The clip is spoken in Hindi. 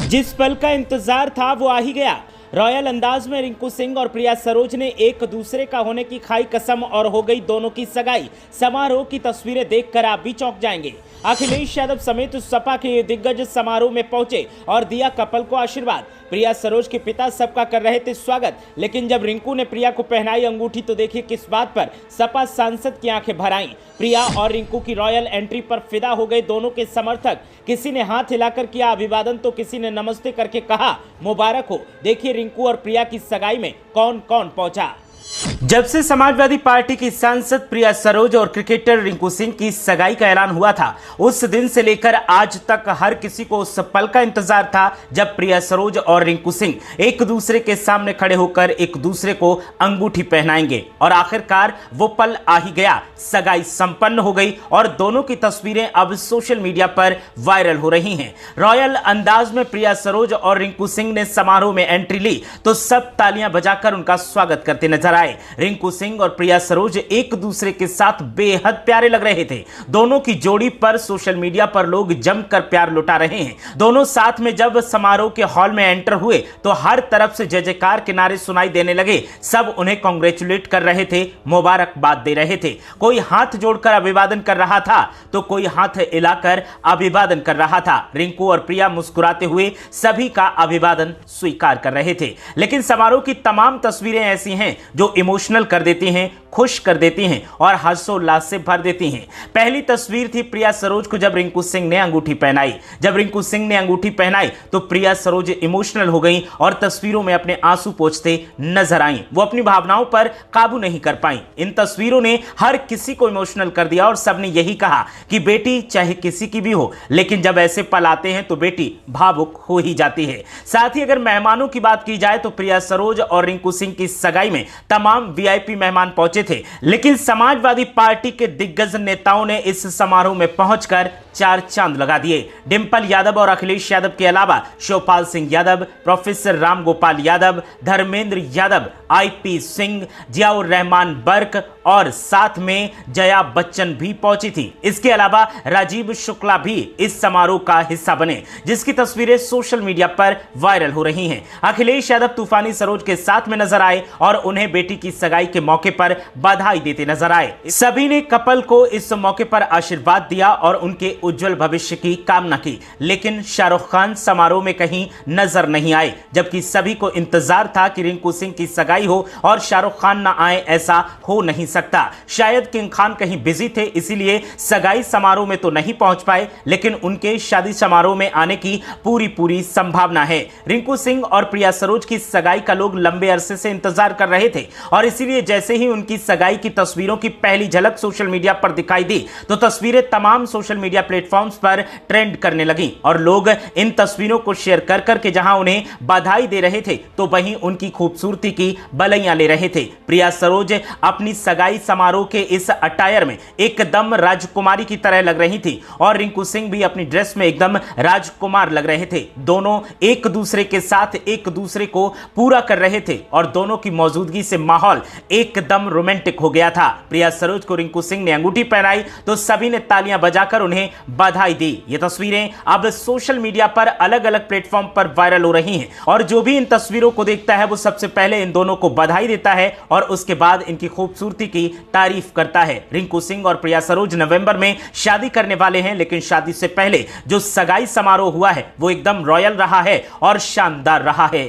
जिस पल का इंतजार था वो आ ही गया। रॉयल अंदाज में रिंकू सिंह और प्रिया सरोज ने एक दूसरे का होने की खाई कसम और हो गई दोनों की सगाई। समारोह की तस्वीरें देखकर आप भी चौंक जाएंगे। अखिलेश यादव समेत सपा के दिग्गज समारोह में पहुंचे और दिया कपल को आशीर्वाद। प्रिया सरोज के पिता सबका कर रहे थे स्वागत, लेकिन जब रिंकू ने प्रिया को पहनाई अंगूठी तो देखिए किस बात पर सपा सांसद की आंखें भर आईं। प्रिया और रिंकू की रॉयल एंट्री पर फिदा हो गए दोनों के समर्थक। किसी ने हाथ हिलाकर किया अभिवादन तो किसी ने नमस्ते करके कहा मुबारक हो। देखिए रिंकू और प्रिया की सगाई में कौन कौन पहुंचा। जब से समाजवादी पार्टी की सांसद प्रिया सरोज और क्रिकेटर रिंकू सिंह की सगाई का ऐलान हुआ था, उस दिन से लेकर आज तक हर किसी को उस पल का इंतजार था जब प्रिया सरोज और रिंकू सिंह एक दूसरे के सामने खड़े होकर एक दूसरे को अंगूठी पहनाएंगे। और आखिरकार वो पल आ ही गया। सगाई संपन्न हो गई और दोनों की तस्वीरें अब सोशल मीडिया पर वायरल हो रही हैं। रॉयल अंदाज में प्रिया सरोज और रिंकू सिंह ने समारोह में एंट्री ली तो सब तालियां बजाकर उनका स्वागत करते नजर आए। रिंकू सिंह और प्रिया सरोज एक दूसरे के साथ बेहद प्यारे लग रहे थे। दोनों की जोड़ी पर सोशल मीडिया पर लोग जमकर प्यार लुटा रहे हैं। दोनों साथ में जब समारोह के हॉल में एंटर हुए तो हर तरफ से जय जयकार के नारे सुनाई देने लगे। सब उन्हें कांग्रेचुलेट कर रहे थे, मुबारकबाद दे रहे थे। कोई हाथ जोड़कर अभिवादन कर रहा था तो कोई हाथ हिलाकर अभिवादन कर रहा था। रिंकू और प्रिया मुस्कुराते हुए सभी का अभिवादन स्वीकार कर रहे थे। लेकिन समारोह की तमाम तस्वीरें ऐसी हैं जो इमोशनल कर देती हैं, खुश कर देती हैं और हर्षोल्लास से भर देती हैं। पहली तस्वीर थी प्रिया सरोज को जब रिंकू सिंह ने अंगूठी पहनाई। जब रिंकू सिंह ने अंगूठी पहनाई तो प्रिया सरोज इमोशनल हो गई और तस्वीरों में अपने आंसू पोंछते नजर आईं। वो अपनी भावनाओं पर काबू नहीं कर पाईं। इन तस्वीरों ने हर किसी को इमोशनल कर दिया और सबने यही कहा कि बेटी चाहे किसी की भी हो, लेकिन जब ऐसे पल आते हैं तो बेटी भावुक हो ही जाती है। साथ ही अगर मेहमानों की बात की जाए तो प्रिया सरोज और रिंकू सिंह की सगाई में तमाम वीआईपी मेहमान पहुंचे थे, लेकिन समाजवादी पार्टी के दिग्गज नेताओं ने इस समारोह में पहुंचकर चार चांद लगा दिए। डिंपल यादव और अखिलेश यादव के अलावा शिवपाल सिंह यादव, प्रोफेसर राम गोपाल यादव, धर्मेंद्र यादव, आईपी सिंह, जियाउर रहमान बर्क और साथ में जया बच्चन भी पहुंची थी। इसके अलावा राजीव शुक्ला भी इस समारोह का हिस्सा बने, जिसकी तस्वीरें सोशल मीडिया पर वायरल हो रही हैं। अखिलेश यादव तूफानी सरोज के साथ में नजर आए और उन्हें बेटी की सगाई के मौके पर बधाई देते नजर आए। सभी ने कपल को इस मौके पर आशीर्वाद दिया और उनके उज्जवल भविष्य की कामना की। लेकिन शाहरुख खान समारोह में कहीं नजर नहीं आए, जबकि सभी को इंतजार था कि रिंकू सिंह की सगाई हो और शाहरुख खान ना आए, ऐसा हो नहीं सकता। शायद किंग खान कहीं बिजी थे, इसीलिए सगाई समारोह में तो नहीं पहुंच पाए, लेकिन उनके शादी समारोह में आने की पूरी संभावना है। रिंकू सिंह और प्रिया सरोज की सगाई का लोग लंबे अरसे से इंतजार कर रहे थे और इसीलिए जैसे ही उनकी सगाई की तस्वीरों की पहली झलक सोशल मीडिया पर दिखाई दी तो तस्वीरें तमाम सोशल मीडिया प्लेटफॉर्म्स पर ट्रेंड करने लगी और लोग इन तस्वीरों को शेयर कर करके जहां उन्हें बधाई दे रहे थे तो वहीं उनकी खूबसूरती की बलैयां ले रहे थे। प्रिया सरोज अपनी सगाई समारोह के इस अटायर में एकदम राजकुमारी की तरह लग रही थी और रिंकू सिंह भी अपनी ड्रेस में एकदम राजकुमार लग रहे थे। दोनों एक दूसरे के साथ एक दूसरे को पूरा कर रहे थे और दोनों की मौजूदगी से माहौल एकदम रोमांटिक हो गया था। प्रिया सरोज को रिंकू सिंह ने अंगूठी पहनाई तो सभी ने तालियां बजाकर उन्हें बधाई दी। ये तस्वीरें अब सोशल मीडिया पर अलग अलग प्लेटफॉर्म पर वायरल हो रही हैं और जो भी इन तस्वीरों को देखता है वो सबसे पहले इन दोनों को बधाई देता है और उसके बाद इनकी खूबसूरती की तारीफ करता है। रिंकू सिंह और प्रिया सरोज नवंबर में शादी करने वाले हैं, लेकिन शादी से पहले जो सगाई समारोह हुआ है वो एकदम रॉयल रहा है और शानदार रहा है।